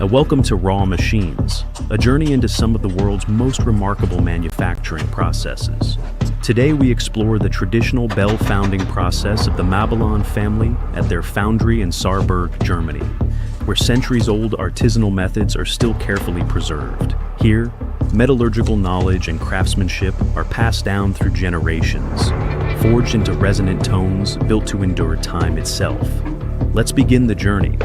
and welcome to Raw Machines, a journey into some of the world's most remarkable manufacturing processes. Today we explore the traditional bell founding process of the Mabillon family at their foundry in Saarburg, Germany, where centuries-old artisanal methods are still carefully preserved. Here, metallurgical knowledge and craftsmanship are passed down through generations, forged into resonant tones built to endure time itself. Let's begin the journey.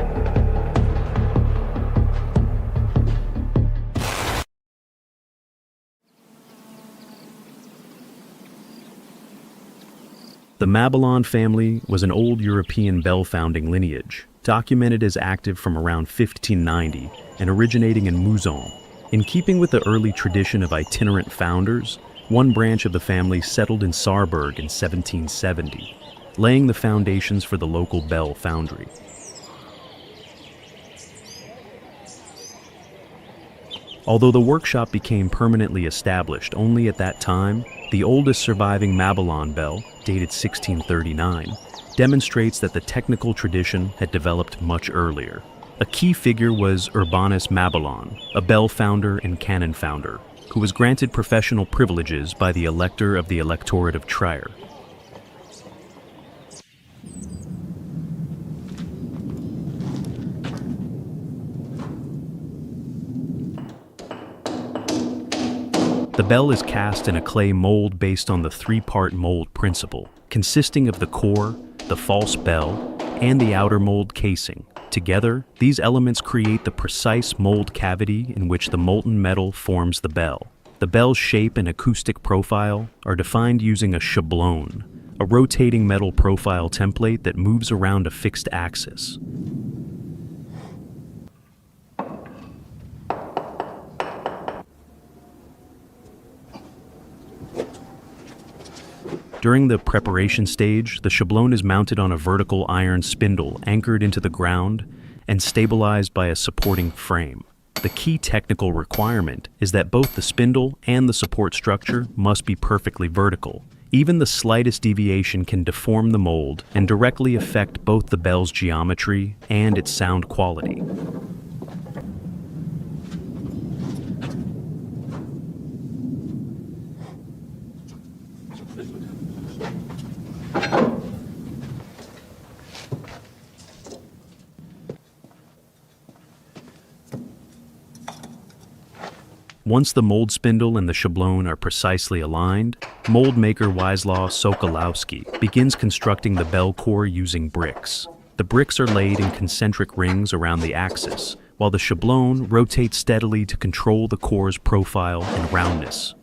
The Mabillon family was an old European bell-founding lineage, documented as active from around 1590 and originating in Mouzon. In keeping with the early tradition of itinerant founders, one branch of the family settled in Saarburg in 1770, laying the foundations for the local bell foundry. Although the workshop became permanently established only at that time, the oldest surviving Mabillon bell, dated 1639, demonstrates that the technical tradition had developed much earlier. A key figure was Urbanus Mabillon, a bell founder and cannon founder, who was granted professional privileges by the elector of the electorate of Trier. The bell is cast in a clay mold based on the three-part mold principle, consisting of the core, the false bell, and the outer mold casing. Together, these elements create the precise mold cavity in which the molten metal forms the bell. The bell's shape and acoustic profile are defined using a schablone, a rotating metal profile template that moves around a fixed axis. During the preparation stage, the schablone is mounted on a vertical iron spindle anchored into the ground and stabilized by a supporting frame. The key technical requirement is that both the spindle and the support structure must be perfectly vertical. Even the slightest deviation can deform the mold and directly affect both the bell's geometry and its sound quality. Once the mold spindle and the schablone are precisely aligned, mold maker Wisław Sokolowski begins constructing the bell core using bricks. The bricks are laid in concentric rings around the axis, while the schablone rotates steadily to control the core's profile and roundness.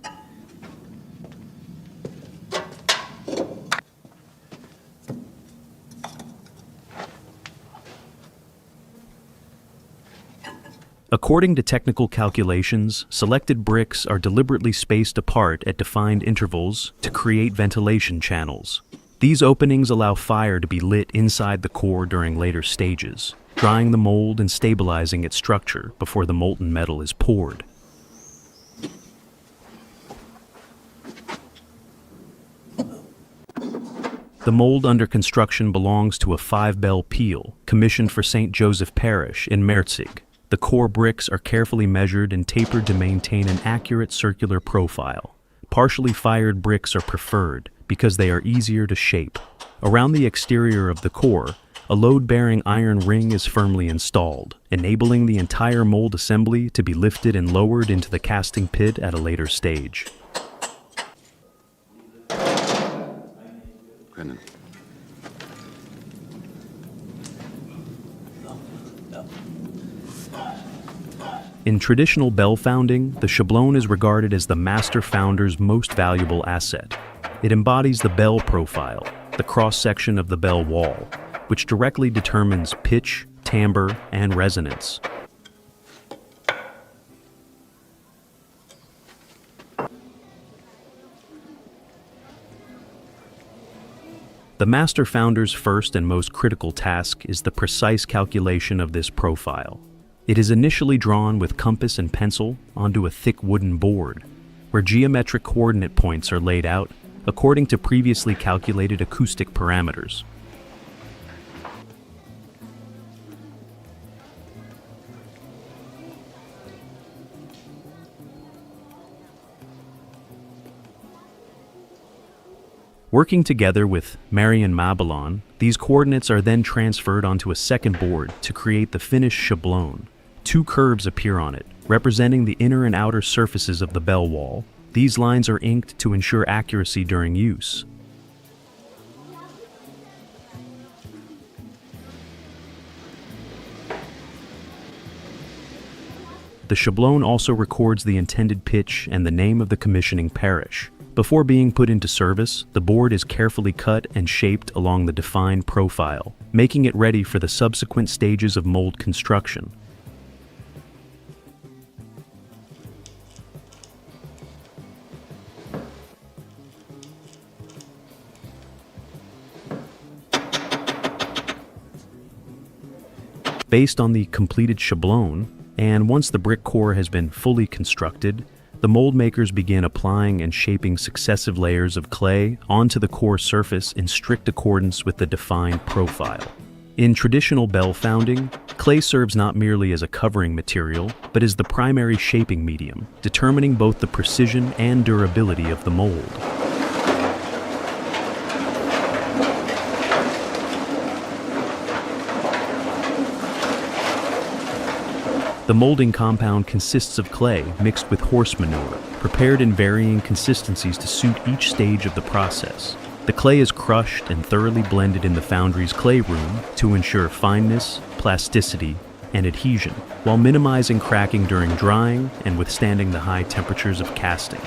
According to technical calculations, selected bricks are deliberately spaced apart at defined intervals to create ventilation channels. These openings allow fire to be lit inside the core during later stages, drying the mold and stabilizing its structure before the molten metal is poured. The mold under construction belongs to a 5-bell peal, commissioned for St. Joseph Parish in Merzig. The core bricks are carefully measured and tapered to maintain an accurate circular profile. Partially fired bricks are preferred because they are easier to shape. Around the exterior of the core, a load-bearing iron ring is firmly installed, enabling the entire mold assembly to be lifted and lowered into the casting pit at a later stage. In traditional bell founding, the schablone is regarded as the master founder's most valuable asset. It embodies the bell profile, the cross-section of the bell wall, which directly determines pitch, timbre, and resonance. The master founder's first and most critical task is the precise calculation of this profile. It is initially drawn with compass and pencil onto a thick wooden board, where geometric coordinate points are laid out according to previously calculated acoustic parameters. Working together with Marion Mabillon, these coordinates are then transferred onto a second board to create the finished schablone. Two curves appear on it, representing the inner and outer surfaces of the bell wall. These lines are inked to ensure accuracy during use. The schablone also records the intended pitch and the name of the commissioning parish. Before being put into service, the board is carefully cut and shaped along the defined profile, making it ready for the subsequent stages of mold construction. Based on the completed schablone, and once the brick core has been fully constructed, the mold makers begin applying and shaping successive layers of clay onto the core surface in strict accordance with the defined profile. In traditional bell founding, clay serves not merely as a covering material, but as the primary shaping medium, determining both the precision and durability of the mold. The molding compound consists of clay mixed with horse manure, prepared in varying consistencies to suit each stage of the process. The clay is crushed and thoroughly blended in the foundry's clay room to ensure fineness, plasticity, and adhesion, while minimizing cracking during drying and withstanding the high temperatures of casting.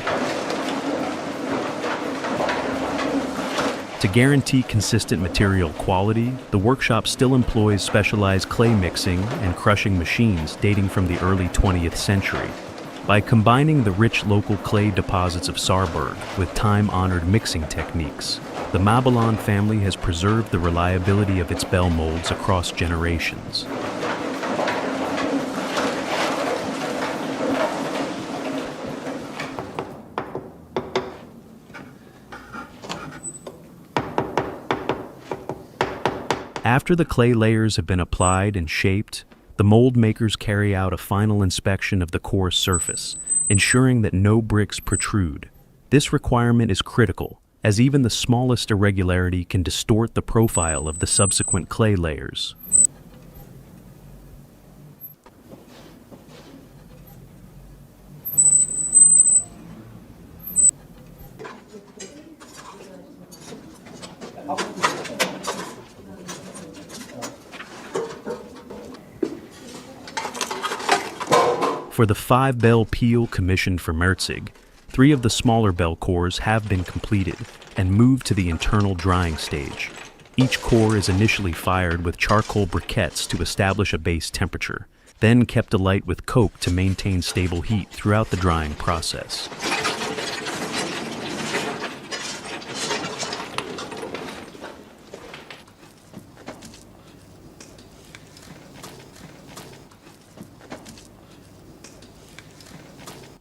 To guarantee consistent material quality, the workshop still employs specialized clay mixing and crushing machines dating from the early 20th century. By combining the rich local clay deposits of Saarburg with time-honored mixing techniques, the Mabillon family has preserved the reliability of its bell molds across generations. After the clay layers have been applied and shaped, the mold makers carry out a final inspection of the core surface, ensuring that no bricks protrude. This requirement is critical, as even the smallest irregularity can distort the profile of the subsequent clay layers. For the 5-bell peel commissioned for Merzig, 3 of the smaller bell cores have been completed and moved to the internal drying stage. Each core is initially fired with charcoal briquettes to establish a base temperature, then kept alight with coke to maintain stable heat throughout the drying process.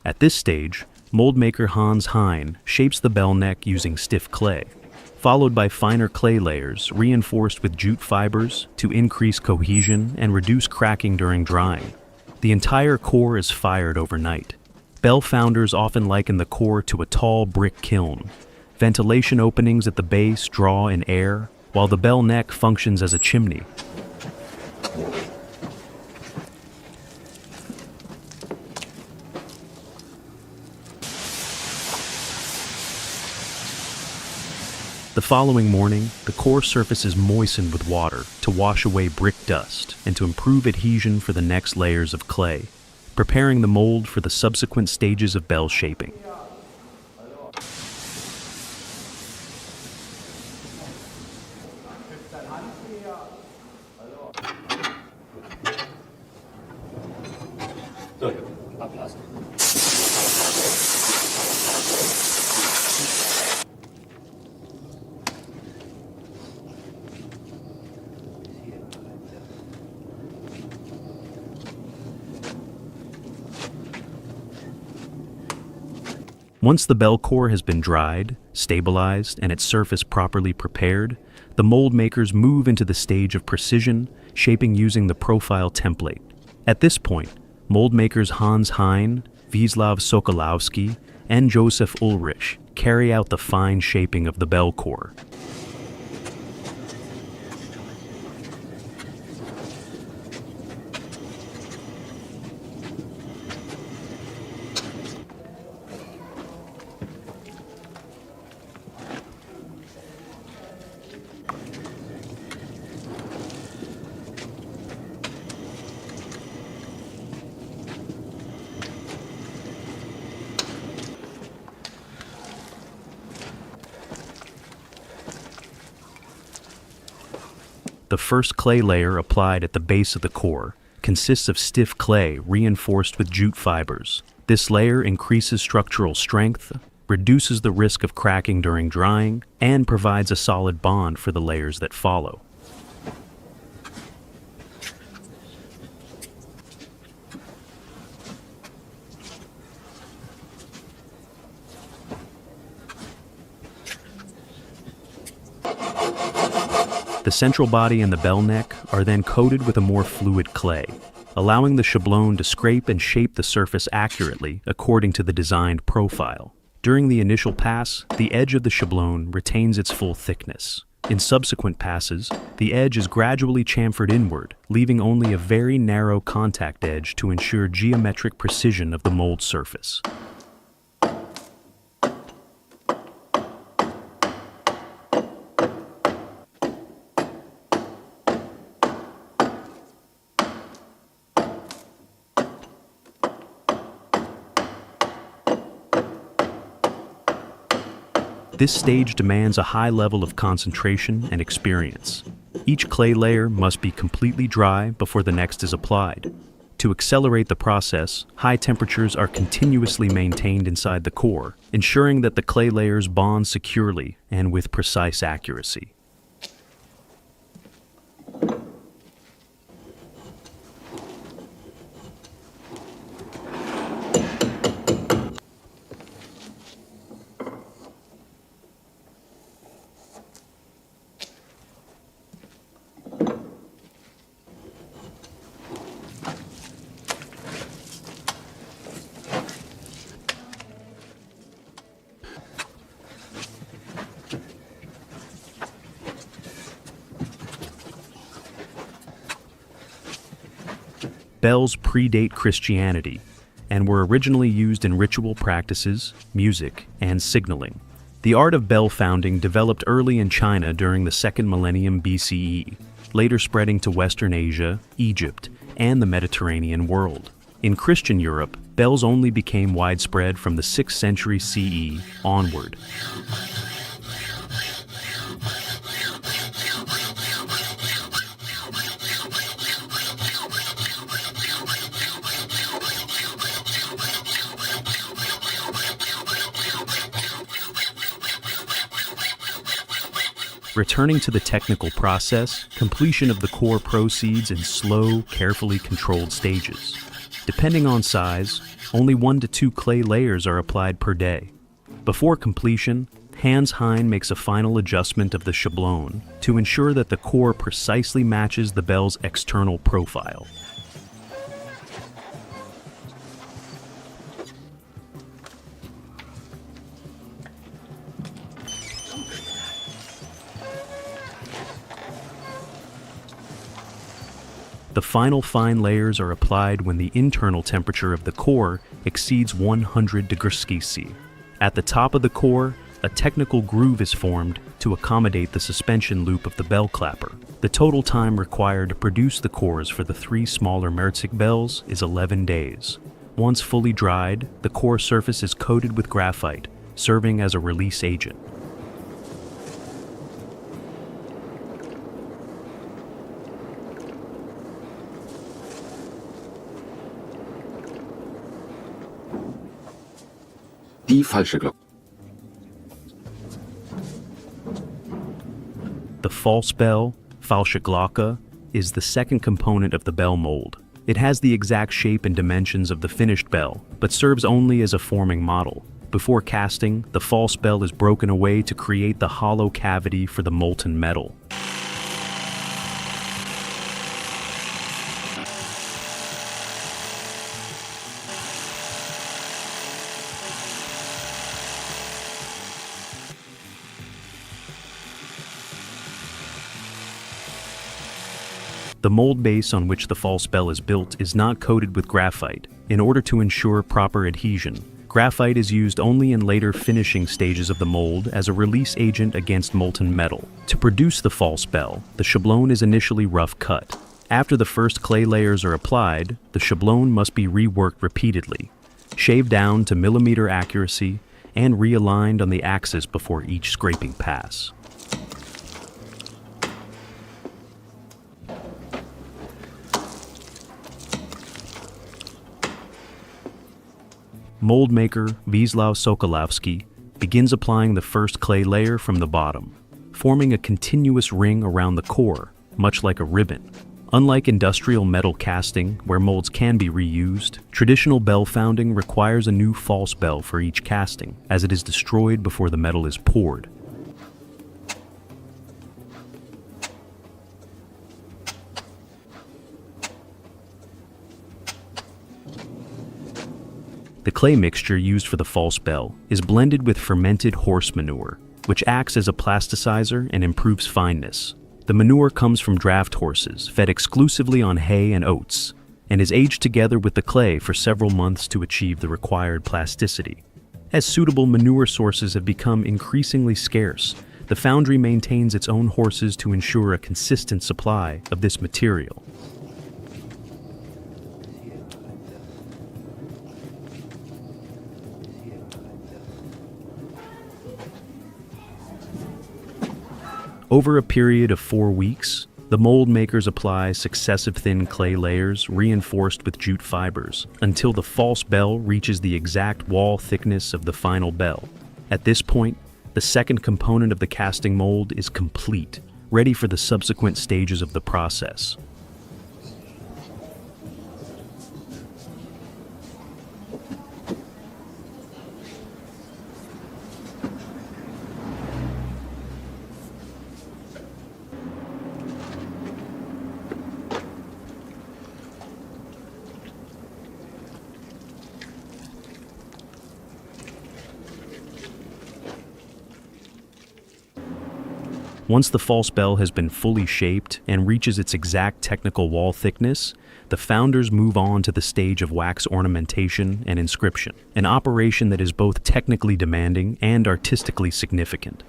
At this stage, mold maker Hans Hein shapes the bell neck using stiff clay, followed by finer clay layers reinforced with jute fibers to increase cohesion and reduce cracking during drying. The entire core is fired overnight. Bell founders often liken the core to a tall brick kiln. Ventilation openings at the base draw in air, while the bell neck functions as a chimney. The following morning, the core surface is moistened with water to wash away brick dust and to improve adhesion for the next layers of clay, preparing the mold for the subsequent stages of bell shaping. Once the bell core has been dried, stabilized, and its surface properly prepared, the mold makers move into the stage of precision, shaping using the profile template. At this point, mold makers Hans Hein, Wisław Sokolowski, and Josef Ulrich carry out the fine shaping of the bell core. The first clay layer applied at the base of the core consists of stiff clay reinforced with jute fibers. This layer increases structural strength, reduces the risk of cracking during drying, and provides a solid bond for the layers that follow. The central body and the bell neck are then coated with a more fluid clay, allowing the schablone to scrape and shape the surface accurately according to the designed profile. During the initial pass, the edge of the schablone retains its full thickness. In subsequent passes, the edge is gradually chamfered inward, leaving only a very narrow contact edge to ensure geometric precision of the mold surface. This stage demands a high level of concentration and experience. Each clay layer must be completely dry before the next is applied. To accelerate the process, high temperatures are continuously maintained inside the core, ensuring that the clay layers bond securely and with precise accuracy. Bells predate Christianity and were originally used in ritual practices, music, and signaling. The art of bell founding developed early in China during the 2nd millennium BCE, later spreading to Western Asia, Egypt, and the Mediterranean world. In Christian Europe, bells only became widespread from the 6th century CE onward. Returning to the technical process, completion of the core proceeds in slow, carefully controlled stages. Depending on size, only 1 to 2 clay layers are applied per day. Before completion, Hans Hein makes a final adjustment of the schablone to ensure that the core precisely matches the bell's external profile. The final fine layers are applied when the internal temperature of the core exceeds 100 degrees Celsius. At the top of the core, a technical groove is formed to accommodate the suspension loop of the bell clapper. The total time required to produce the cores for the 3 smaller Mehrzig bells is 11 days. Once fully dried, the core surface is coated with graphite, serving as a release agent. Die falsche Glocke. The false bell, falsche Glocke, is the second component of the bell mold. It has the exact shape and dimensions of the finished bell, but serves only as a forming model. Before casting, the false bell is broken away to create the hollow cavity for the molten metal. The mold base on which the false bell is built is not coated with graphite. In order to ensure proper adhesion, graphite is used only in later finishing stages of the mold as a release agent against molten metal. To produce the false bell, the schablone is initially rough cut. After the first clay layers are applied, the schablone must be reworked repeatedly, shaved down to millimeter accuracy, and realigned on the axis before each scraping pass. Mold maker Wisław Sokolowski begins applying the first clay layer from the bottom, forming a continuous ring around the core, much like a ribbon. Unlike industrial metal casting, where molds can be reused, traditional bell founding requires a new false bell for each casting, as it is destroyed before the metal is poured. The clay mixture used for the false bell is blended with fermented horse manure, which acts as a plasticizer and improves fineness. The manure comes from draft horses, fed exclusively on hay and oats, and is aged together with the clay for several months to achieve the required plasticity. As suitable manure sources have become increasingly scarce, the foundry maintains its own horses to ensure a consistent supply of this material. Over a period of 4 weeks, the mold makers apply successive thin clay layers reinforced with jute fibers until the false bell reaches the exact wall thickness of the final bell. At this point, the second component of the casting mold is complete, ready for the subsequent stages of the process. Once the false bell has been fully shaped and reaches its exact technical wall thickness, the founders move on to the stage of wax ornamentation and inscription, an operation that is both technically demanding and artistically significant.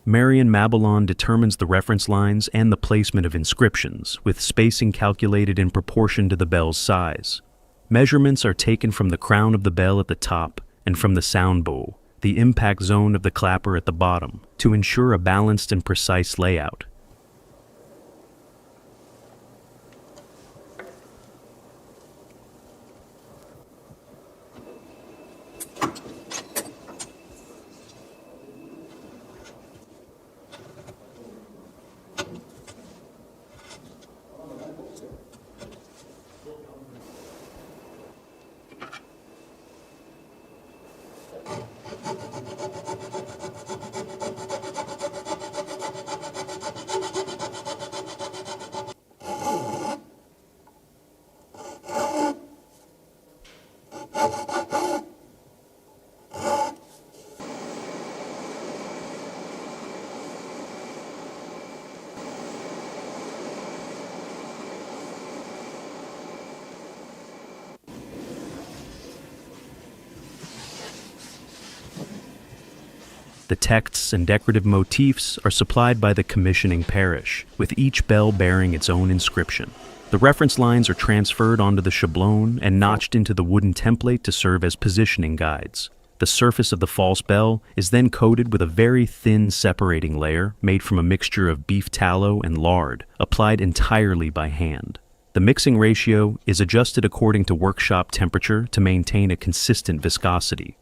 Marion Mabillon determines the reference lines and the placement of inscriptions, with spacing calculated in proportion to the bell's size. Measurements are taken from the crown of the bell at the top and from the sound bowl, the impact zone of the clapper at the bottom, to ensure a balanced and precise layout. The texts and decorative motifs are supplied by the commissioning parish, with each bell bearing its own inscription. The reference lines are transferred onto the schablone and notched into the wooden template to serve as positioning guides. The surface of the false bell is then coated with a very thin separating layer made from a mixture of beef tallow and lard, applied entirely by hand. The mixing ratio is adjusted according to workshop temperature to maintain a consistent viscosity.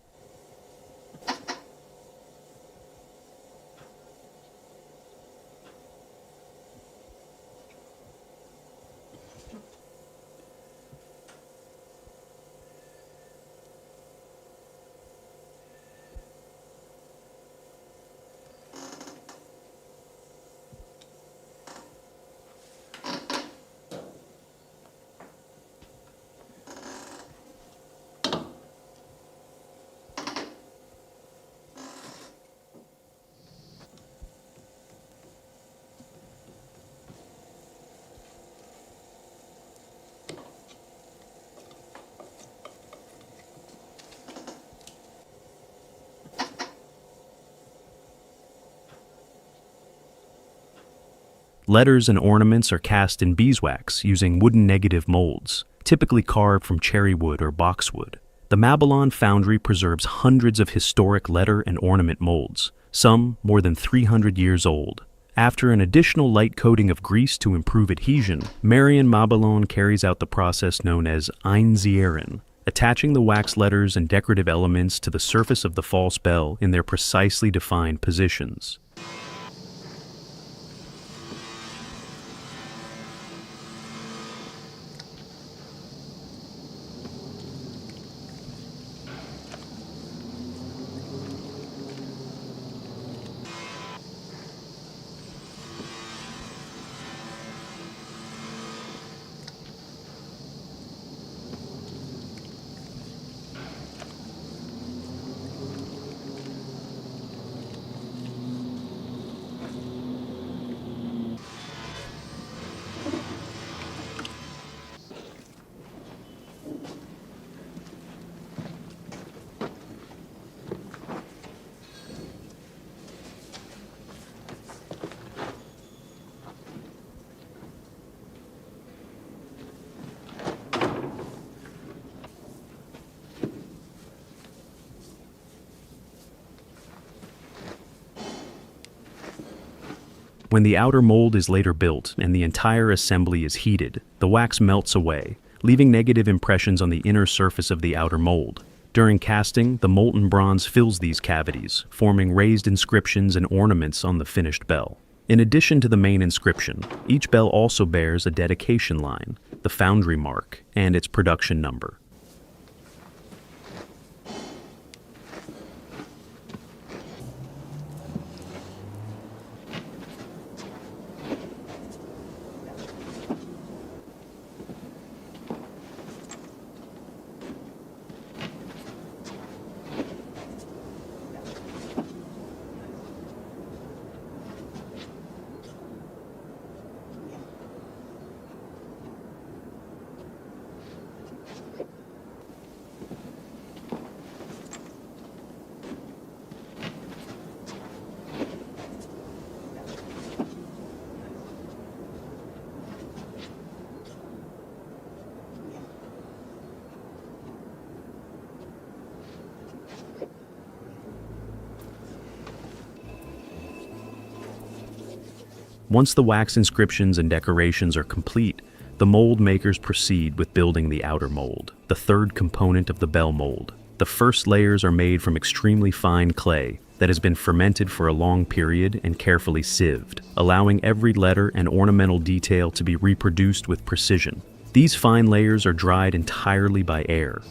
Letters and ornaments are cast in beeswax using wooden negative molds, typically carved from cherry wood or boxwood. The Babylon Foundry preserves hundreds of historic letter and ornament molds, some more than 300 years old. After an additional light coating of grease to improve adhesion, Marion Babylon carries out the process known as einzieren, attaching the wax letters and decorative elements to the surface of the false bell in their precisely defined positions. When the outer mold is later built and the entire assembly is heated, the wax melts away, leaving negative impressions on the inner surface of the outer mold. During casting, the molten bronze fills these cavities, forming raised inscriptions and ornaments on the finished bell. In addition to the main inscription, each bell also bears a dedication line, the Foundry mark, and its production number. Once the wax inscriptions and decorations are complete, the mold makers proceed with building the outer mold, the third component of the bell mold. The first layers are made from extremely fine clay that has been fermented for a long period and carefully sieved, allowing every letter and ornamental detail to be reproduced with precision. These fine layers are dried entirely by air.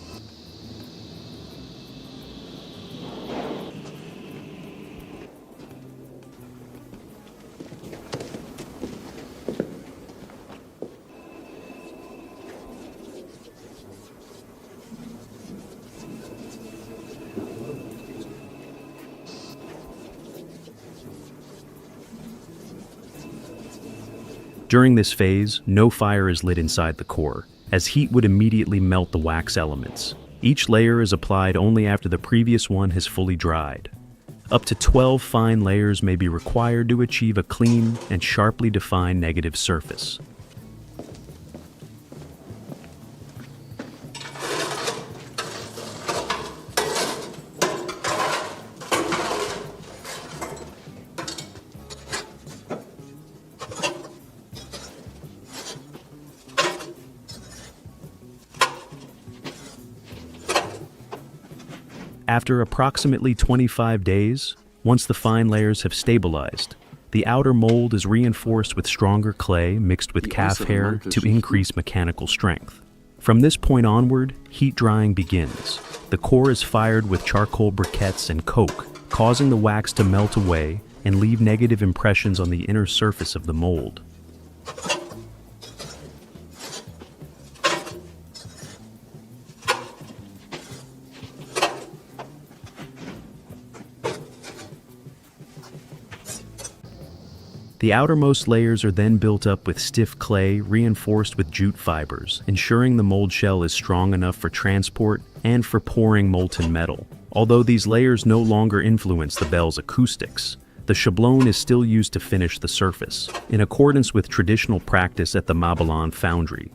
During this phase, no fire is lit inside the core, as heat would immediately melt the wax elements. Each layer is applied only after the previous one has fully dried. Up to 12 fine layers may be required to achieve a clean and sharply defined negative surface. After approximately 25 days, once the fine layers have stabilized, the outer mold is reinforced with stronger clay mixed with calf hair to increase mechanical strength. From this point onward, heat drying begins. The core is fired with charcoal briquettes and coke, causing the wax to melt away and leave negative impressions on the inner surface of the mold. The outermost layers are then built up with stiff clay reinforced with jute fibers, ensuring the mold shell is strong enough for transport and for pouring molten metal. Although these layers no longer influence the bell's acoustics, The schablone is still used to finish the surface, in accordance with traditional practice at the Mabillon Foundry.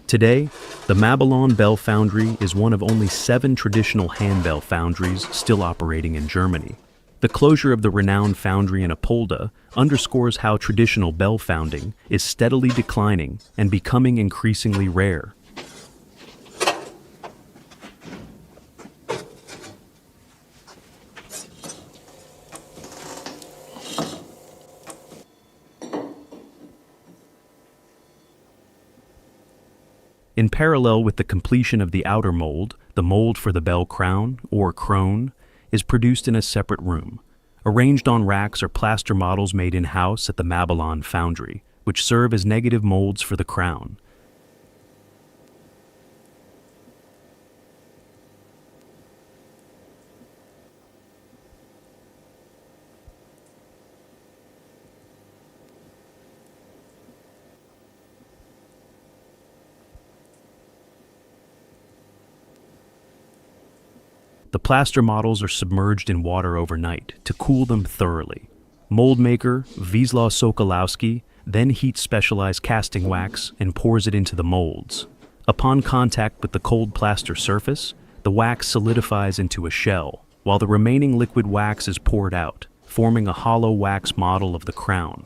Today, the Mabillon Bell Foundry is one of only 7 traditional hand bell foundries still operating in Germany. The closure of the renowned foundry in Apolda underscores how traditional bell founding is steadily declining and becoming increasingly rare. In parallel with the completion of the outer mold, the mold for the bell crown, or krone, is produced in a separate room. Arranged on racks are plaster models made in-house at the Mabillon Foundry, which serve as negative molds for the crown. The plaster models are submerged in water overnight to cool them thoroughly. Mold maker Wisław Sokolowski then heats specialized casting wax and pours it into the molds. Upon contact with the cold plaster surface, the wax solidifies into a shell, while the remaining liquid wax is poured out, forming a hollow wax model of the crown.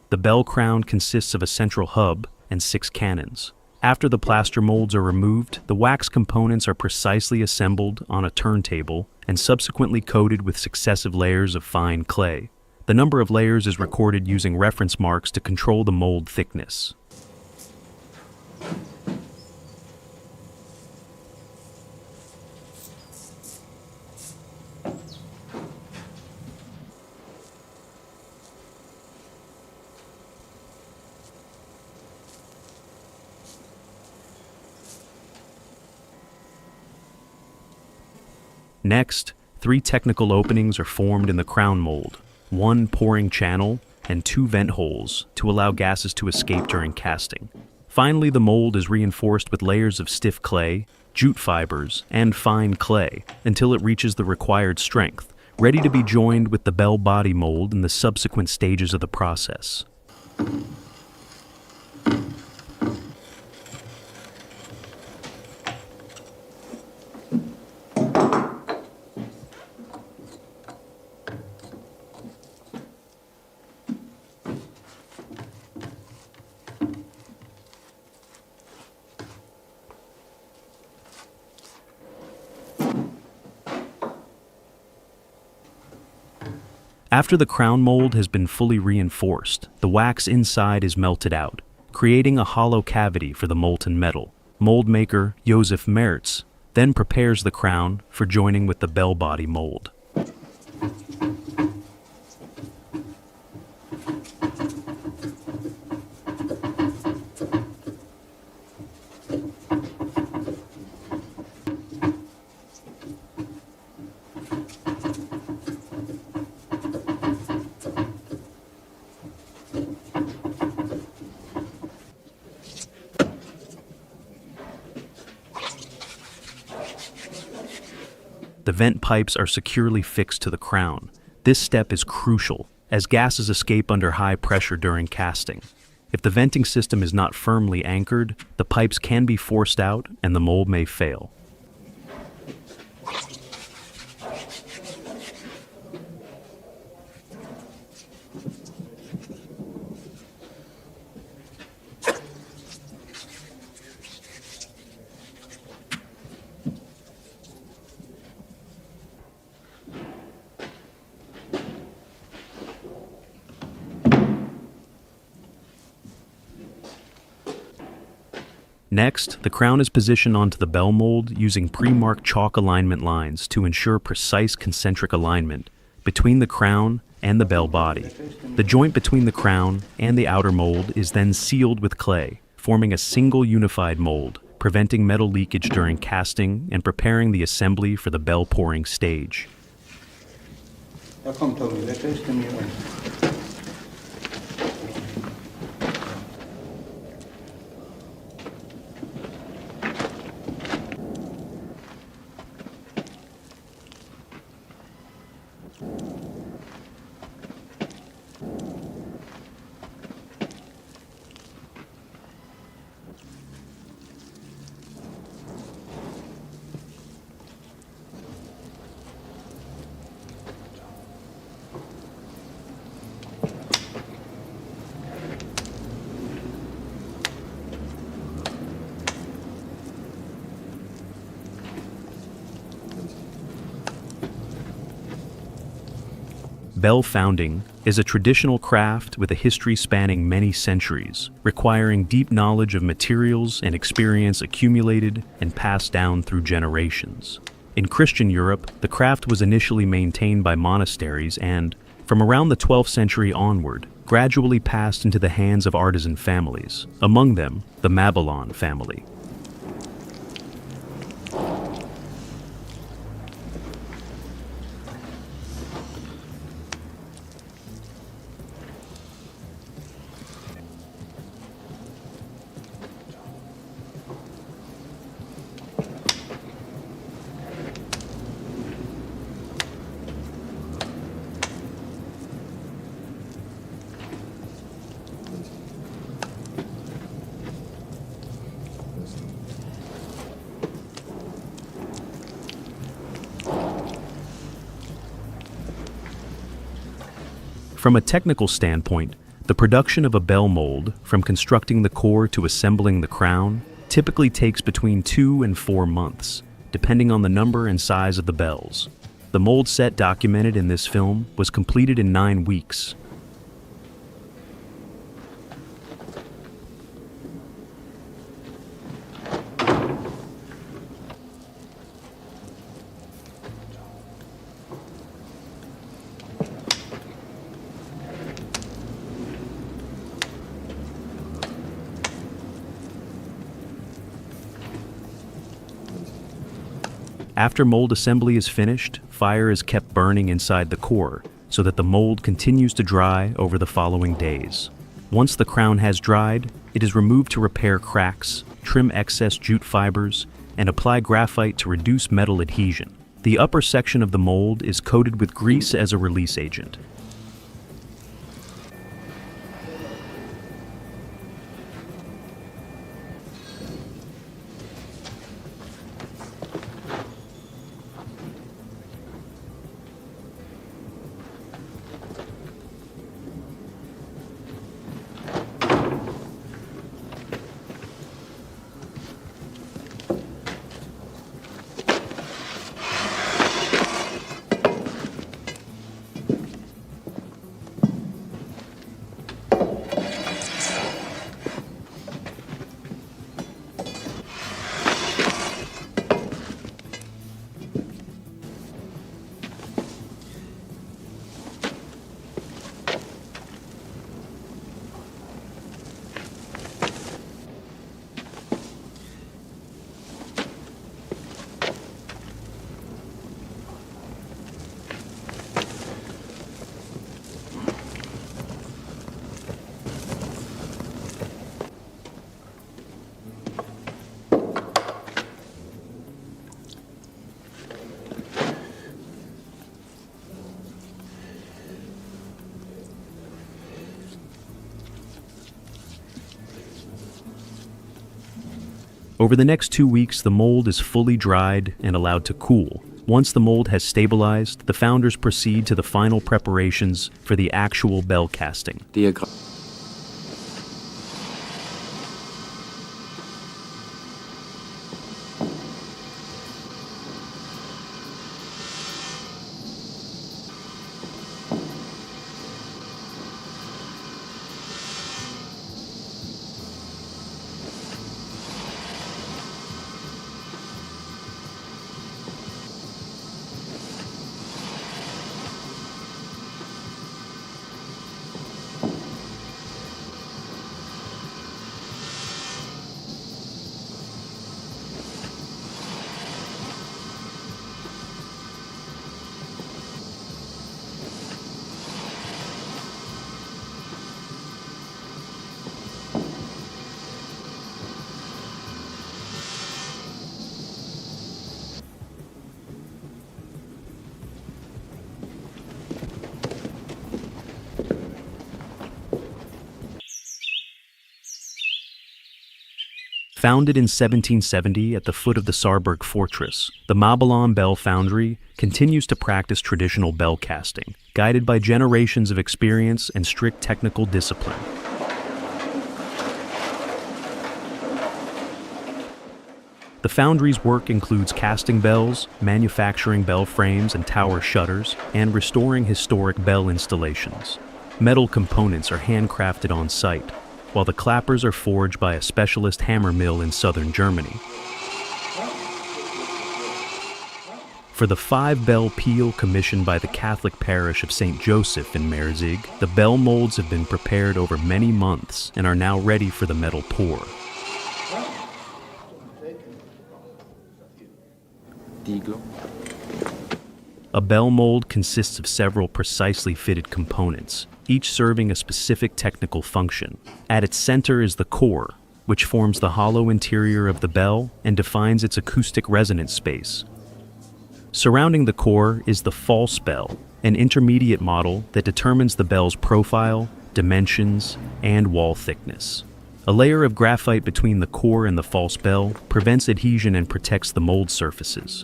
The bell crown consists of a central hub and 6 cannons. After the plaster molds are removed, the wax components are precisely assembled on a turntable and subsequently coated with successive layers of fine clay. The number of layers is recorded using reference marks to control the mold thickness. Next, 3 technical openings are formed in the crown mold, 1 pouring channel and 2 vent holes to allow gases to escape during casting. Finally, the mold is reinforced with layers of stiff clay, jute fibers, and fine clay until it reaches the required strength, ready to be joined with the bell body mold in the subsequent stages of the process. After the crown mold has been fully reinforced, the wax inside is melted out, creating a hollow cavity for the molten metal. Mold maker Josef Merz then prepares the crown for joining with the bell body mold. The vent pipes are securely fixed to the crown. This step is crucial, as gases escape under high pressure during casting. If the venting system is not firmly anchored, the pipes can be forced out and the mold may fail. Next, the crown is positioned onto the bell mold using pre-marked chalk alignment lines to ensure precise concentric alignment between the crown and the bell body. The joint between the crown and the outer mold is then sealed with clay, forming a single unified mold, preventing metal leakage during casting and preparing the assembly for the bell pouring stage. Bell founding is a traditional craft with a history spanning many centuries, requiring deep knowledge of materials and experience accumulated and passed down through generations. In Christian Europe, the craft was initially maintained by monasteries and, from around the 12th century onward, gradually passed into the hands of artisan families, among them the Mabillon family. From a technical standpoint, the production of a bell mold, from constructing the core to assembling the crown, typically takes between 2 and 4 months, depending on the number and size of the bells. The mold set documented in this film was completed in 9 weeks. After mold assembly is finished, fire is kept burning inside the core so that the mold continues to dry over the following days. Once the crown has dried, it is removed to repair cracks, trim excess jute fibers, and apply graphite to reduce metal adhesion. The upper section of the mold is coated with grease as a release agent. Over the next 2 weeks, the mold is fully dried and allowed to cool. Once the mold has stabilized, the founders proceed to the final preparations for the actual bell casting. Founded in 1770 at the foot of the Saarburg Fortress, the Mabillon Bell Foundry continues to practice traditional bell casting, guided by generations of experience and strict technical discipline. The foundry's work includes casting bells, manufacturing bell frames and tower shutters, and restoring historic bell installations. Metal components are handcrafted on site, while the clappers are forged by a specialist hammer mill in southern Germany. For the 5-bell peal commissioned by the Catholic parish of St. Joseph in Merzig, the bell molds have been prepared over many months and are now ready for the metal pour. A bell mold consists of several precisely fitted components, each serving a specific technical function. At its center is the core, which forms the hollow interior of the bell and defines its acoustic resonance space. Surrounding the core is the false bell, an intermediate model that determines the bell's profile, dimensions, and wall thickness. A layer of graphite between the core and the false bell prevents adhesion and protects the mold surfaces.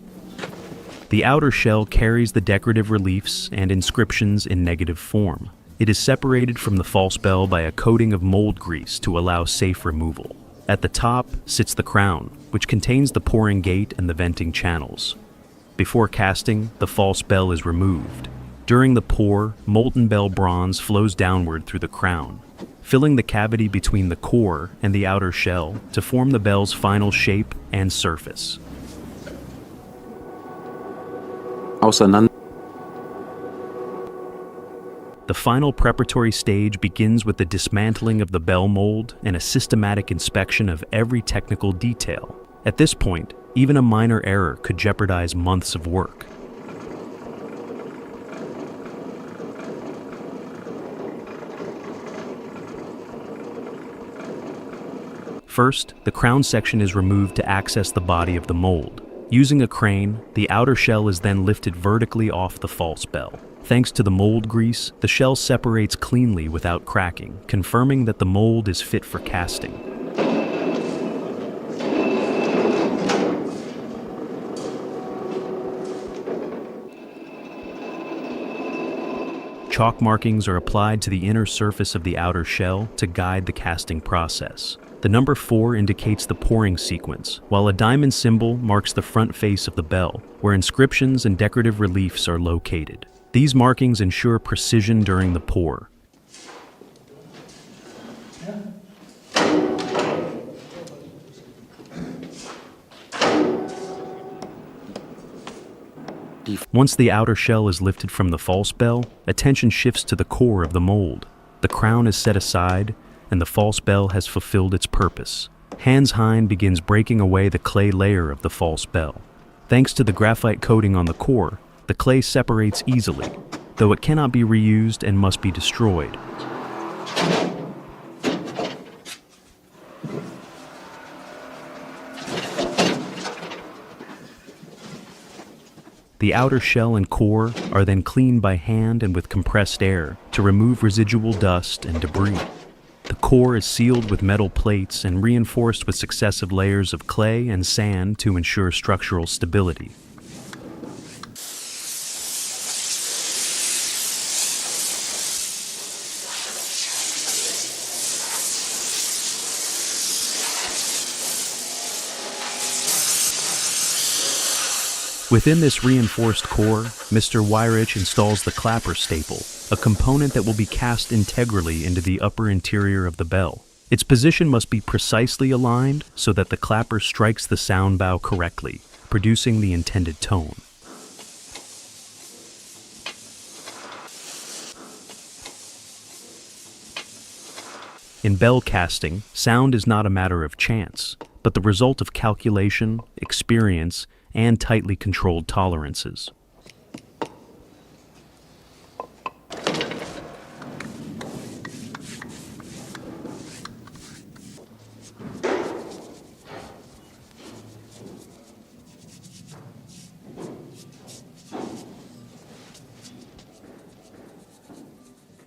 The outer shell carries the decorative reliefs and inscriptions in negative form. It is separated from the false bell by a coating of mold grease to allow safe removal. At the top sits the crown, which contains the pouring gate and the venting channels. Before casting, the false bell is removed. During the pour, molten bell bronze flows downward through the crown, filling the cavity between the core and the outer shell to form the bell's final shape and surface. The final preparatory stage begins with the dismantling of the bell mold and a systematic inspection of every technical detail. At this point, even a minor error could jeopardize months of work. First, the crown section is removed to access the body of the mold. Using a crane, the outer shell is then lifted vertically off the false bell. Thanks to the mold grease, the shell separates cleanly without cracking, confirming that the mold is fit for casting. Chalk markings are applied to the inner surface of the outer shell to guide the casting process. The number 4 indicates the pouring sequence, while a diamond symbol marks the front face of the bell, where inscriptions and decorative reliefs are located. These markings ensure precision during the pour. Once the outer shell is lifted from the false bell, attention shifts to the core of the mold. The crown is set aside, and the false bell has fulfilled its purpose. Hans Hein begins breaking away the clay layer of the false bell. Thanks to the graphite coating on the core, the clay separates easily, though it cannot be reused and must be destroyed. The outer shell and core are then cleaned by hand and with compressed air to remove residual dust and debris. The core is sealed with metal plates and reinforced with successive layers of clay and sand to ensure structural stability. Within this reinforced core, Mr. Weirich installs the clapper staple, a component that will be cast integrally into the upper interior of the bell. Its position must be precisely aligned so that the clapper strikes the sound bow correctly, producing the intended tone. In bell casting, sound is not a matter of chance, but the result of calculation, experience, and tightly controlled tolerances.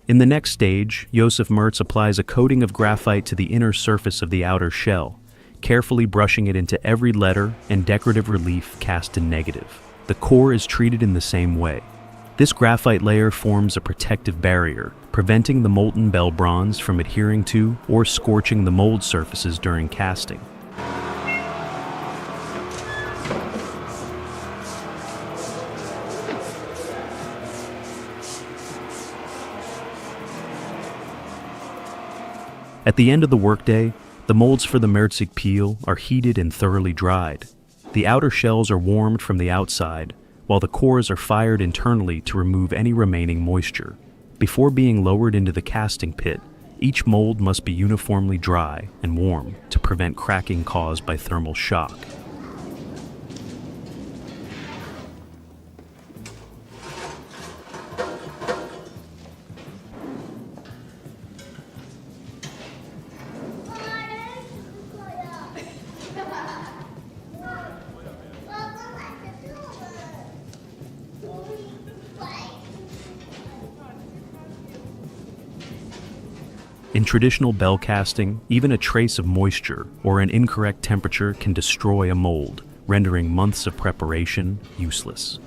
In the next stage, Josef Merz applies a coating of graphite to the inner surface of the outer shell, carefully brushing it into every letter and decorative relief cast in negative. The core is treated in the same way. This graphite layer forms a protective barrier, preventing the molten bell bronze from adhering to or scorching the mold surfaces during casting. At the end of the workday, the molds for the Merzig peel are heated and thoroughly dried. The outer shells are warmed from the outside, while the cores are fired internally to remove any remaining moisture. Before being lowered into the casting pit, each mold must be uniformly dry and warm to prevent cracking caused by thermal shock. In traditional bell casting, even a trace of moisture or an incorrect temperature can destroy a mold, rendering months of preparation useless.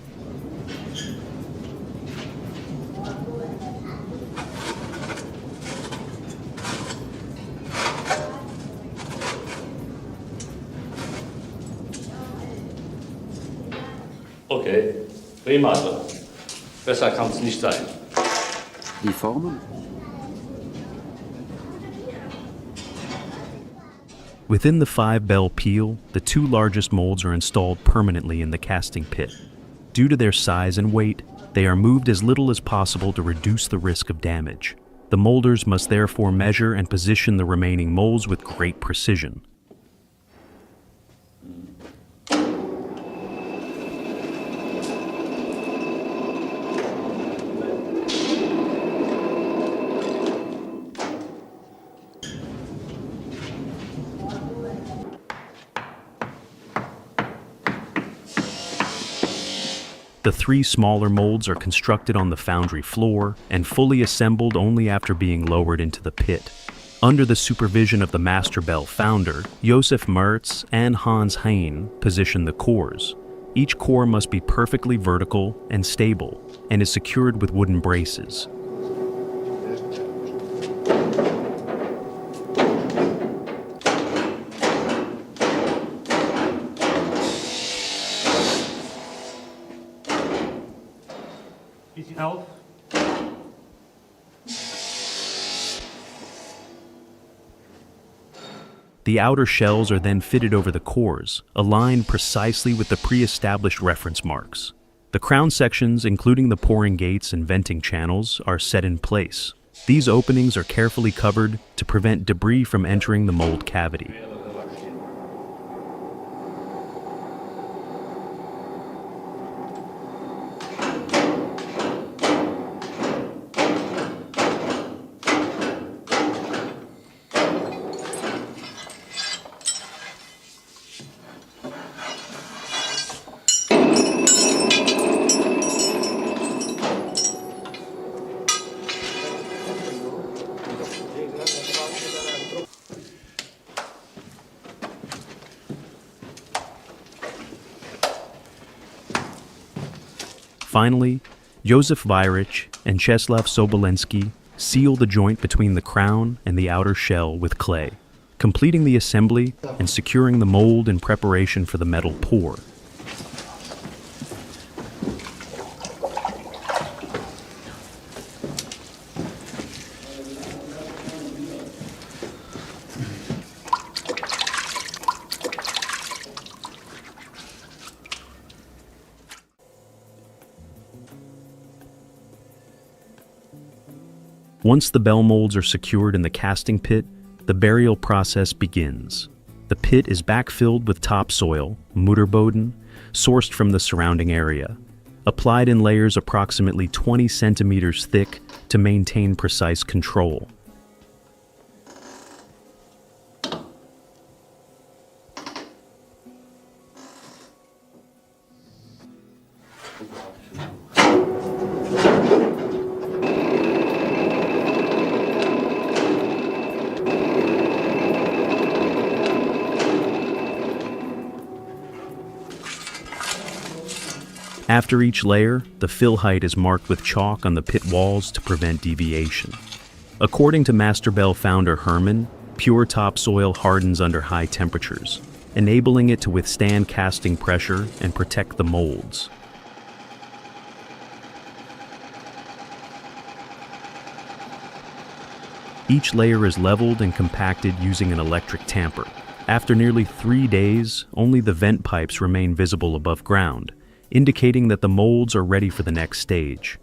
Okay, prima. Besser kann es nicht sein. Die Formen? Within the 5-bell peel, the 2 largest molds are installed permanently in the casting pit. Due to their size and weight, they are moved as little as possible to reduce the risk of damage. The molders must therefore measure and position the remaining molds with great precision. The 3 smaller molds are constructed on the foundry floor and fully assembled only after being lowered into the pit. Under the supervision of the master bell founder, Josef Merz and Hans Hein position the cores. Each core must be perfectly vertical and stable and is secured with wooden braces. Help. The outer shells are then fitted over the cores, aligned precisely with the pre-established reference marks. The crown sections, including the pouring gates and venting channels, are set in place. These openings are carefully covered to prevent debris from entering the mold cavity. Finally, Josef Weirich and Czeslaw Sobolensky seal the joint between the crown and the outer shell with clay, completing the assembly and securing the mold in preparation for the metal pour. Once the bell molds are secured in the casting pit, the burial process begins. The pit is backfilled with topsoil, Mutterboden, sourced from the surrounding area, applied in layers approximately 20 centimeters thick to maintain precise control. After each layer, the fill height is marked with chalk on the pit walls to prevent deviation. According to master bell founder Herman, pure topsoil hardens under high temperatures, enabling it to withstand casting pressure and protect the molds. Each layer is leveled and compacted using an electric tamper. After nearly 3 days, only the vent pipes remain visible above ground, indicating that the molds are ready for the next stage.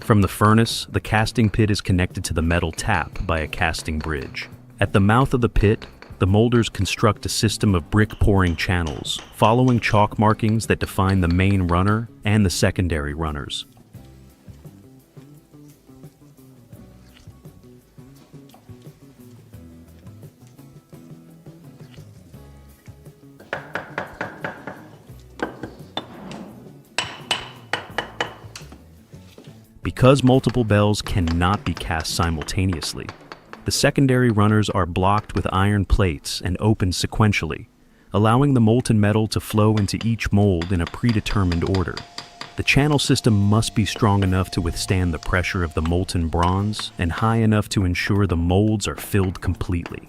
From the furnace, the casting pit is connected to the metal tap by a casting bridge. At the mouth of the pit, the molders construct a system of brick pouring channels, following chalk markings that define the main runner and the secondary runners. Because multiple bells cannot be cast simultaneously, the secondary runners are blocked with iron plates and opened sequentially, allowing the molten metal to flow into each mold in a predetermined order. The channel system must be strong enough to withstand the pressure of the molten bronze and high enough to ensure the molds are filled completely.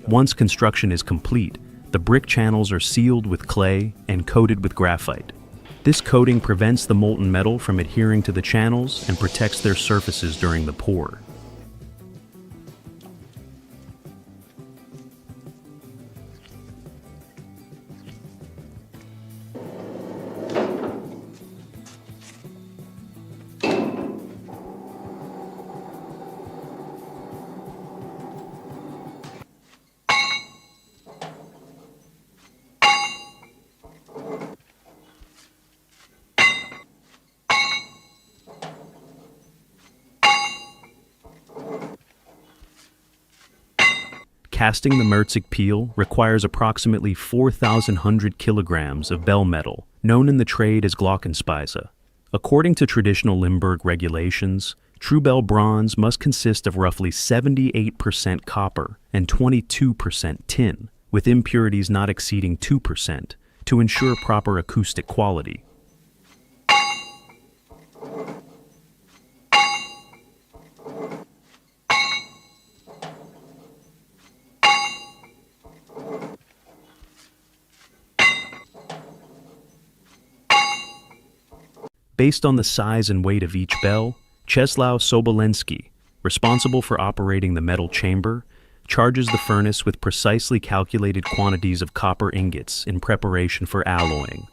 Once construction is complete, the brick channels are sealed with clay and coated with graphite. This coating prevents the molten metal from adhering to the channels and protects their surfaces during the pour. Casting the Merzig peel requires approximately 4,100 kilograms of bell metal, known in the trade as Glockenspeise. According to traditional Limburg regulations, true bell bronze must consist of roughly 78% copper and 22% tin, with impurities not exceeding 2%, to ensure proper acoustic quality. Based on the size and weight of each bell, Czesław Sobolewski, responsible for operating the metal chamber, charges the furnace with precisely calculated quantities of copper ingots in preparation for alloying.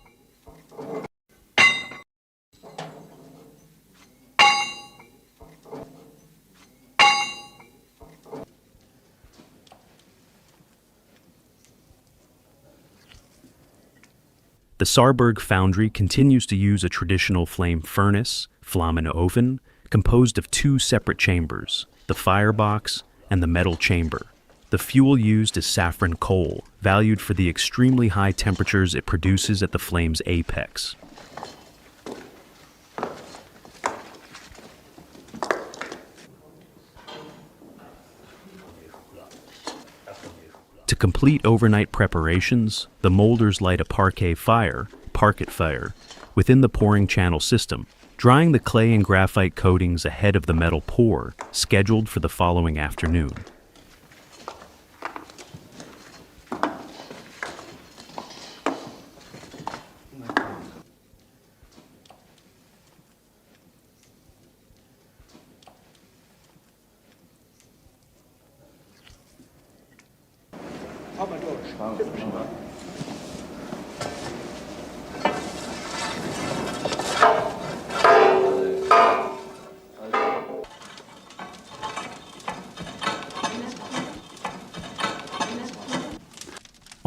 The Saarburg Foundry continues to use a traditional flame furnace, Flammenoven, composed of 2 separate chambers, the firebox and the metal chamber. The fuel used is saffron coal, valued for the extremely high temperatures it produces at the flame's apex. To complete overnight preparations, the molders light a parquet fire, within the pouring channel system, drying the clay and graphite coatings ahead of the metal pour, scheduled for the following afternoon.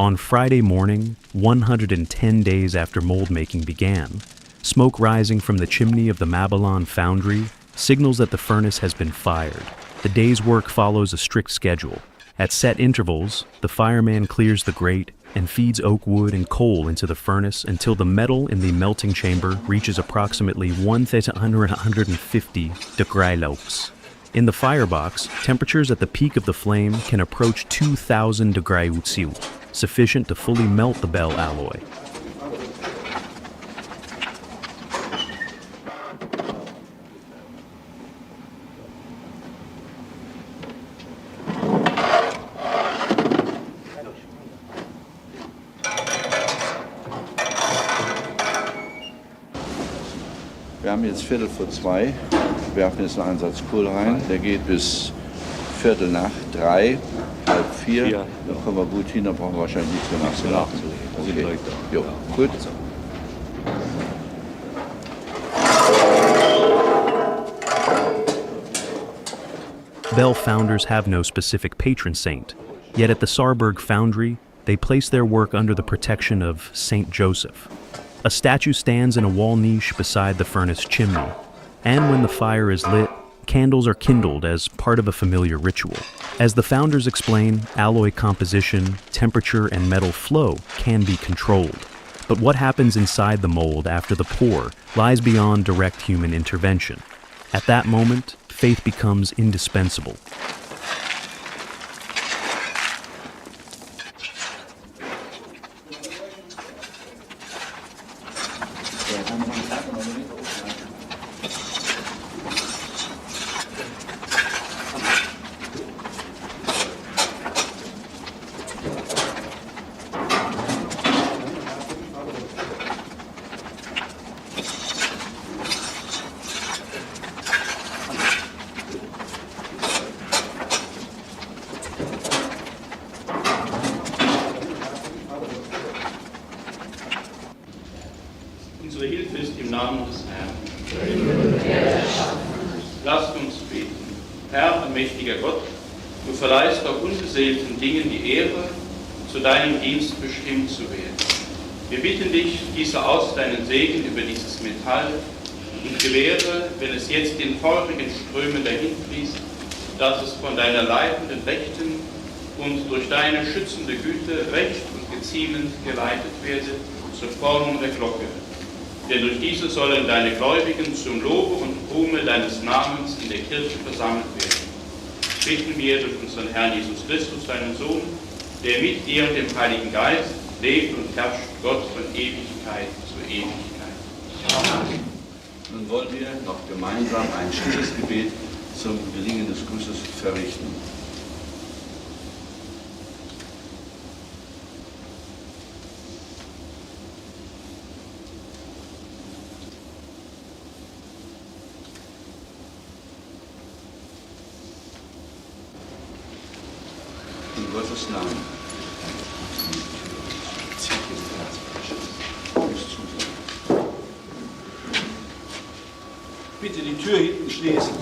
On Friday morning, 110 days after mold making began, smoke rising from the chimney of the Babylon Foundry signals that the furnace has been fired. The day's work follows a strict schedule. At set intervals, the fireman clears the grate and feeds oak wood and coal into the furnace until the metal in the melting chamber reaches approximately 150 degrees. In the firebox, temperatures at the peak of the flame can approach 2000 degrees, sufficient to fully melt the Bell alloy. Wir haben jetzt 1:45, werfen jetzt einen Einsatz Kohl rein, der geht bis 3:15, 3:30, da kommen wir gut hin, da brauchen wir wahrscheinlich nichts mehr nachzulegen. Okay. Jo, gut. Bell founders have no specific patron saint, yet at the Saarburg Foundry, they place their work under the protection of Saint Joseph. A statue stands in a wall niche beside the furnace chimney, and when the fire is lit, candles are kindled as part of a familiar ritual. As the founders explain, alloy composition, temperature, and metal flow can be controlled. But what happens inside the mold after the pour lies beyond direct human intervention. At that moment, faith becomes indispensable. Unsere Hilfe ist im Namen des Herrn. Lasst uns beten. Herr, allmächtiger Gott, du verleihst auch unbeseelten Dingen die Ehre, zu deinem Dienst bestimmt zu werden. Wir bitten dich, gieße aus deinen Segen über dieses Metall und gewähre, wenn es jetzt in feurigen Strömen dahinfließt, dass es von deiner leitenden Rechten und durch deine schützende Güte recht und gezielend geleitet werde zur Formung der Glocke. Denn durch diese sollen deine Gläubigen zum Lobe und Ruhme deines Namens in der Kirche versammelt werden. Bitten wir durch unseren Herrn Jesus Christus, deinen Sohn, der mit dir und dem Heiligen Geist lebt und herrscht, Gott von Ewigkeit zu Ewigkeit. Amen. Nun wollen wir noch gemeinsam ein stilles Gebet zum Gelingen des Gusses verrichten. In Gottes Namen. Bitte die Tür hinten schließen.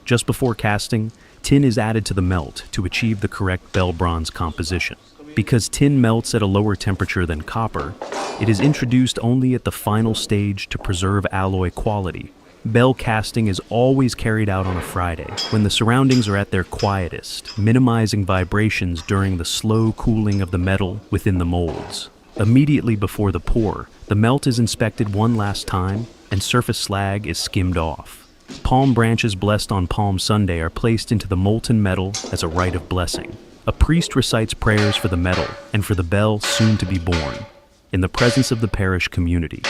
Just before casting, tin is added to the melt to achieve the correct Bell bronze composition. Because tin melts at a lower temperature than copper, it is introduced only at the final stage to preserve alloy quality. Bell casting is always carried out on a Friday, when the surroundings are at their quietest, minimizing vibrations during the slow cooling of the metal within the molds. Immediately before the pour, the melt is inspected one last time, and surface slag is skimmed off. Palm branches blessed on Palm Sunday are placed into the molten metal as a rite of blessing. A priest recites prayers for the metal and for the bell soon to be born, in the presence of the parish community.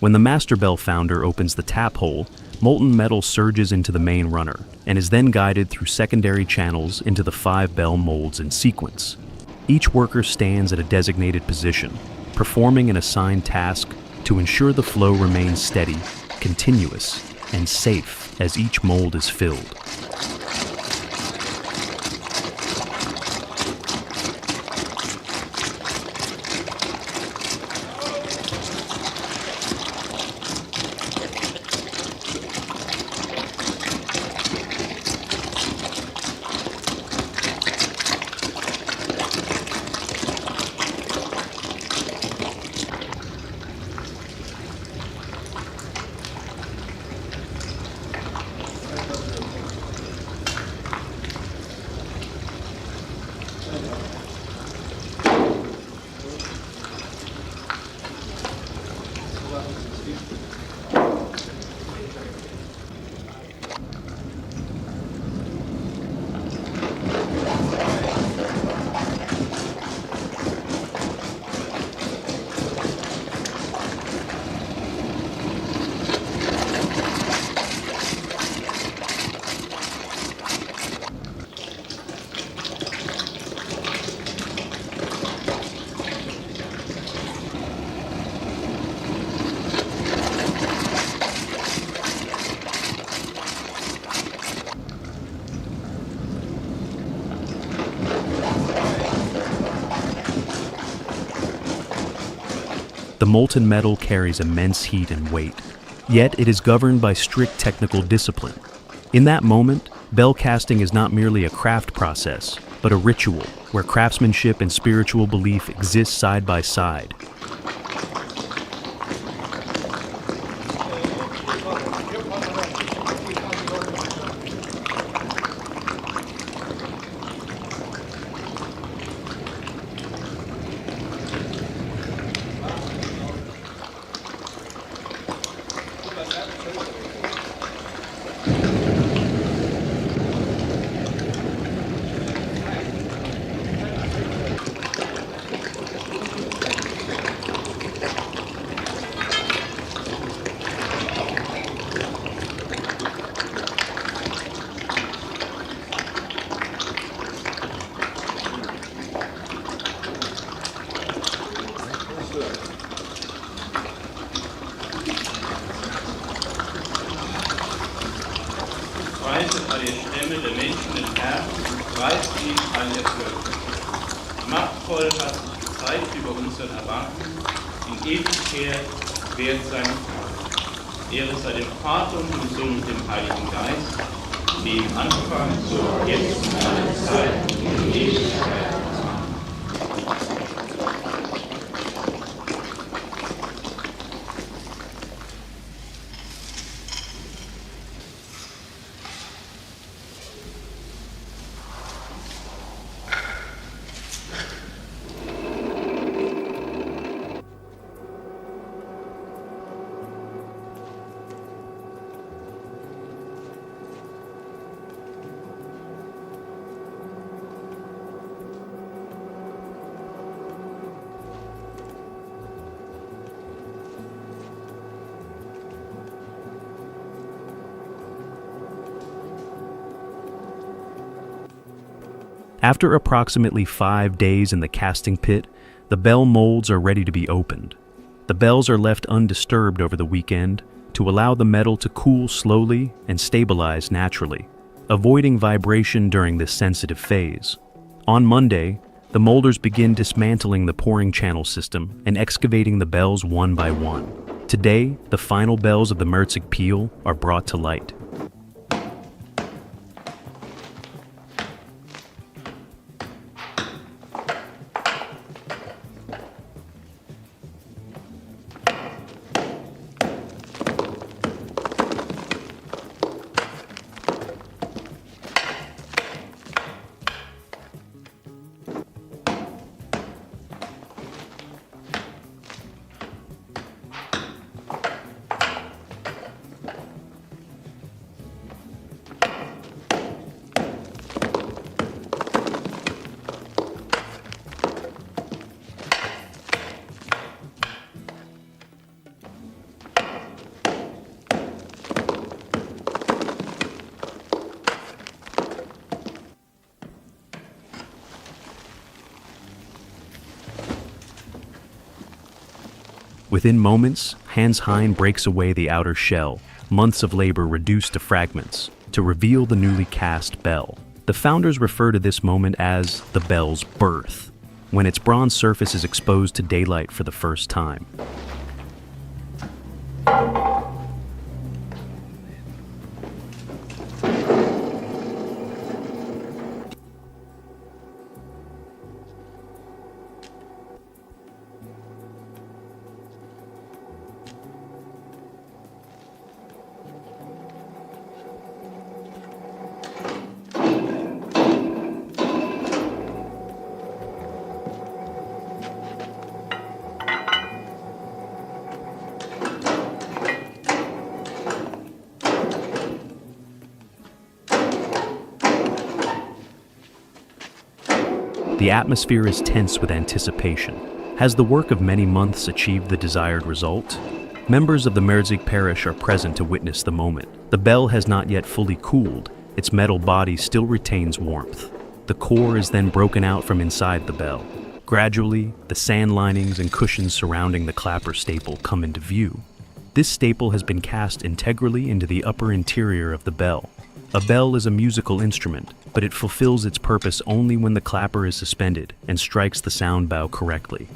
When the master bell founder opens the tap hole, molten metal surges into the main runner and is then guided through secondary channels into the 5 bell molds in sequence. Each worker stands at a designated position, performing an assigned task to ensure the flow remains steady, continuous, and safe as each mold is filled. The molten metal carries immense heat and weight, yet it is governed by strict technical discipline. In that moment, bell casting is not merely a craft process, but a ritual where craftsmanship and spiritual belief exist side by side. Reiset alle Stämme der Menschen den Herrn, preist ihn all ihr Völker. Machtvoll hast du gezeigt über unseren Erbarmen, in Ewigkeit wert sein Vater. Ehre sei dem Vater und dem Sohn und dem Heiligen Geist, wie im Anfang, so jetzt und alle Zeit und in Ewigkeit. After approximately 5 days in the casting pit, the bell molds are ready to be opened. The bells are left undisturbed over the weekend to allow the metal to cool slowly and stabilize naturally, avoiding vibration during this sensitive phase. On Monday, the molders begin dismantling the pouring channel system and excavating the bells one by one. Today, the final bells of the Merzig peal are brought to light. Within moments, Hans Hein breaks away the outer shell, months of labor reduced to fragments, to reveal the newly cast bell. The founders refer to this moment as the bell's birth, when its bronze surface is exposed to daylight for the first time. The atmosphere is tense with anticipation. Has the work of many months achieved the desired result? Members of the Merzig parish are present to witness the moment. The bell has not yet fully cooled. Its metal body still retains warmth. The core is then broken out from inside the bell. Gradually, the sand linings and cushions surrounding the clapper staple come into view. This staple has been cast integrally into the upper interior of the bell. A bell is a musical instrument, but it fulfills its purpose only when the clapper is suspended and strikes the sound bow correctly.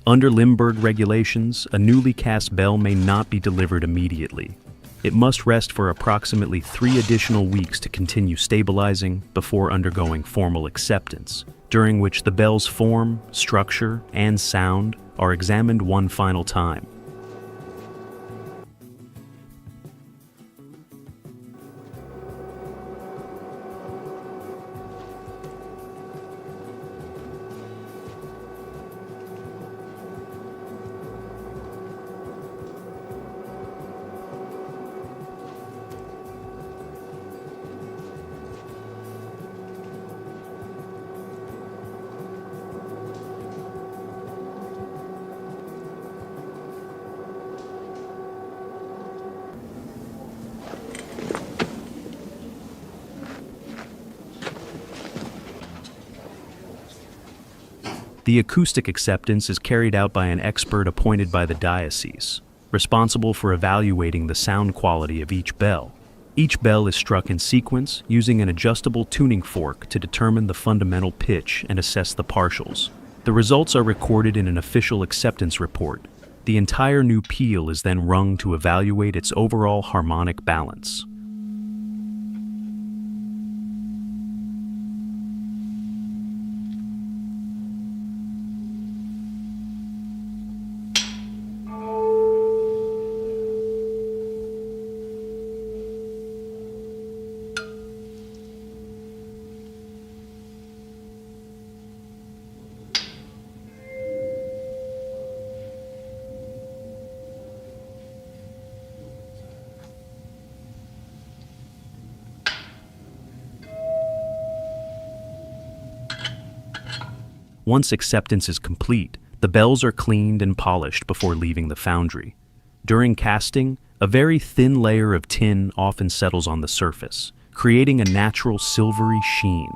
Under Limburg regulations, a newly cast bell may not be delivered immediately. It must rest for approximately 3 additional weeks to continue stabilizing before undergoing formal acceptance, during which the bell's form, structure, and sound are examined one final time. The acoustic acceptance is carried out by an expert appointed by the diocese, responsible for evaluating the sound quality of each bell. Each bell is struck in sequence using an adjustable tuning fork to determine the fundamental pitch and assess the partials. The results are recorded in an official acceptance report. The entire new peal is then rung to evaluate its overall harmonic balance. Once acceptance is complete, the bells are cleaned and polished before leaving the foundry. During casting, a very thin layer of tin often settles on the surface, creating a natural silvery sheen.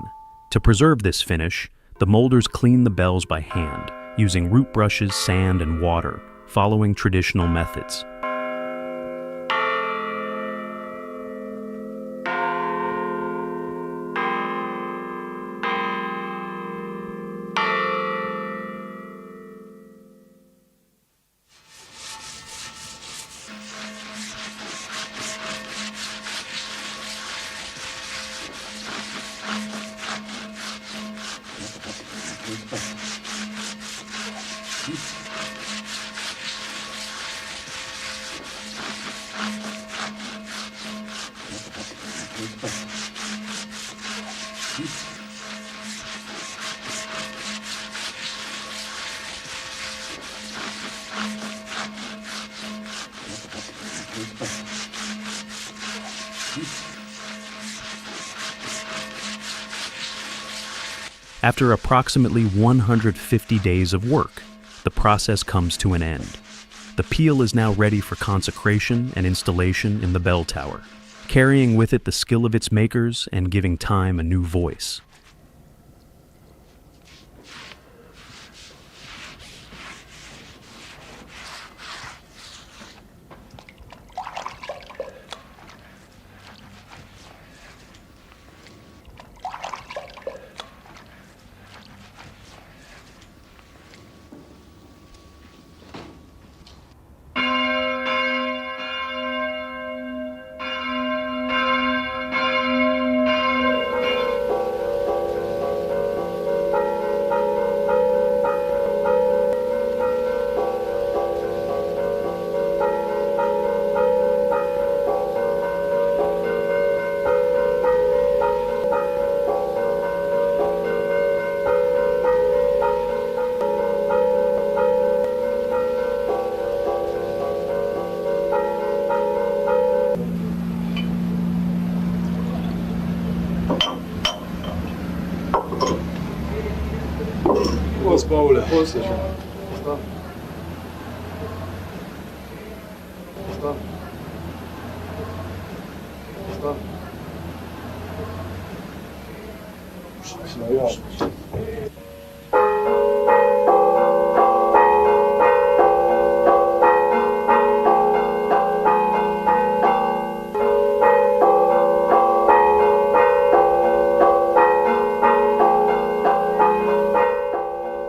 To preserve this finish, the molders clean the bells by hand, using root brushes, sand, and water, following traditional methods. After approximately 150 days of work, the process comes to an end. The peel is now ready for consecration and installation in the bell tower, carrying with it the skill of its makers and giving time a new voice. Prost, Paul. Prost.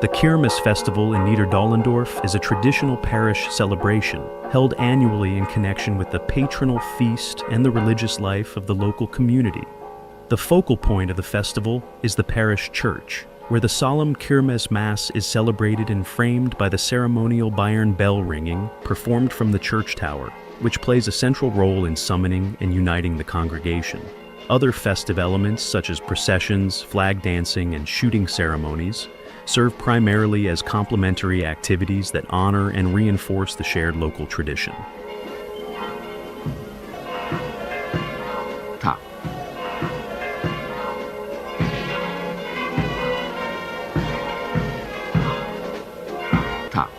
The Kirmes Festival in Niederdollendorf is a traditional parish celebration held annually in connection with the patronal feast and the religious life of the local community. The focal point of the festival is the parish church, where the solemn Kirmes Mass is celebrated and framed by the ceremonial Bayern bell ringing performed from the church tower, which plays a central role in summoning and uniting the congregation. Other festive elements such as processions, flag dancing, and shooting ceremonies serve primarily as complementary activities that honor and reinforce the shared local tradition. Ta. Ta.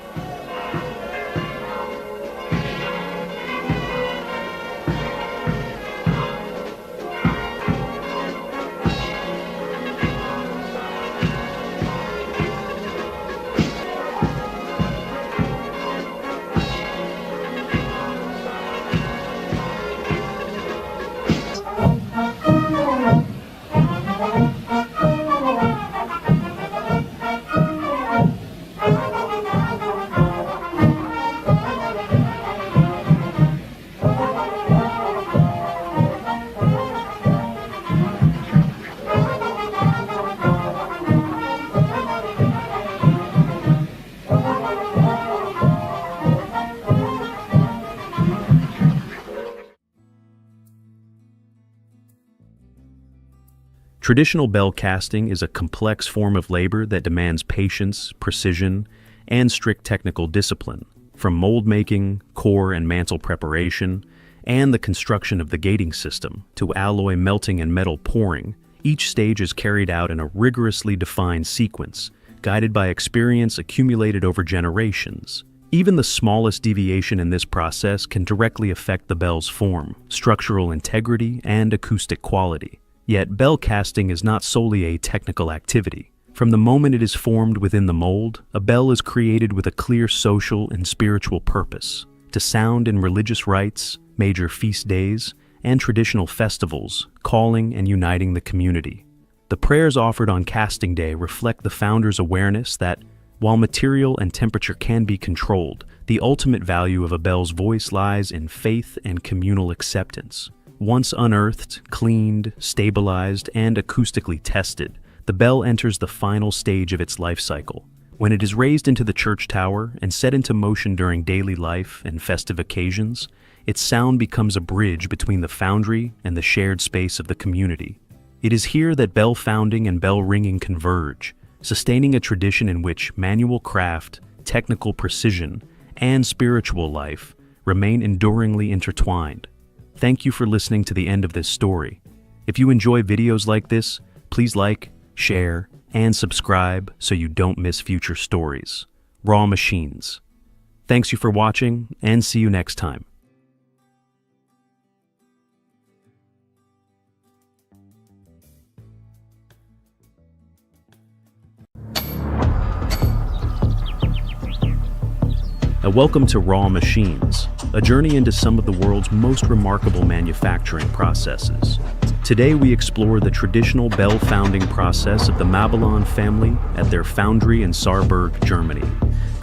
Traditional bell casting is a complex form of labor that demands patience, precision, and strict technical discipline. From mold making, core and mantle preparation, and the construction of the gating system, to alloy melting and metal pouring, each stage is carried out in a rigorously defined sequence, guided by experience accumulated over generations. Even the smallest deviation in this process can directly affect the bell's form, structural integrity, and acoustic quality. Yet bell casting is not solely a technical activity. From the moment it is formed within the mold, a bell is created with a clear social and spiritual purpose, to sound in religious rites, major feast days, and traditional festivals, calling and uniting the community. The prayers offered on casting day reflect the founder's awareness that, while material and temperature can be controlled, the ultimate value of a bell's voice lies in faith and communal acceptance. Once unearthed, cleaned, stabilized, and acoustically tested, the bell enters the final stage of its life cycle. When it is raised into the church tower and set into motion during daily life and festive occasions, its sound becomes a bridge between the foundry and the shared space of the community. It is here that bell founding and bell ringing converge, sustaining a tradition in which manual craft, technical precision, and spiritual life remain enduringly intertwined. Thank you for listening to the end of this story. If you enjoy videos like this, please like, share, and subscribe so you don't miss future stories. Raw Machines. Thanks you for watching, and see you next time. Welcome to Raw Machines, a journey into some of the world's most remarkable manufacturing processes. Today we explore the traditional bell founding process of the Mabillon family at their foundry in Saarburg, Germany,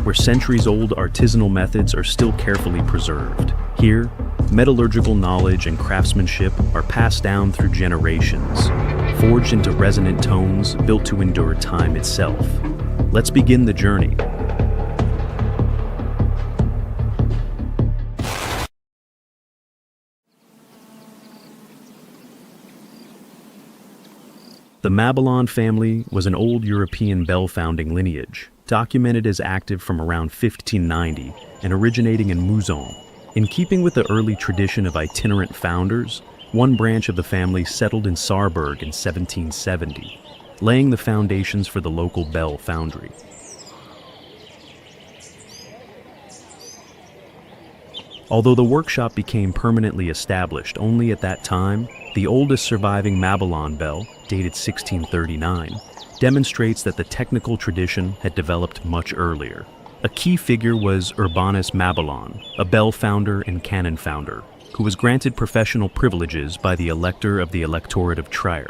where centuries-old artisanal methods are still carefully preserved. Here, metallurgical knowledge and craftsmanship are passed down through generations, forged into resonant tones built to endure time itself. Let's begin the journey. The Mabillon family was an old European bell-founding lineage, documented as active from around 1590 and originating in Mouzon. In keeping with the early tradition of itinerant founders, one branch of the family settled in Saarburg in 1770, laying the foundations for the local bell foundry. Although the workshop became permanently established only at that time, the oldest surviving Mabillon bell, dated 1639, demonstrates that the technical tradition had developed much earlier. A key figure was Urbanus Mabillon, a bell founder and cannon founder, who was granted professional privileges by the elector of the Electorate of Trier.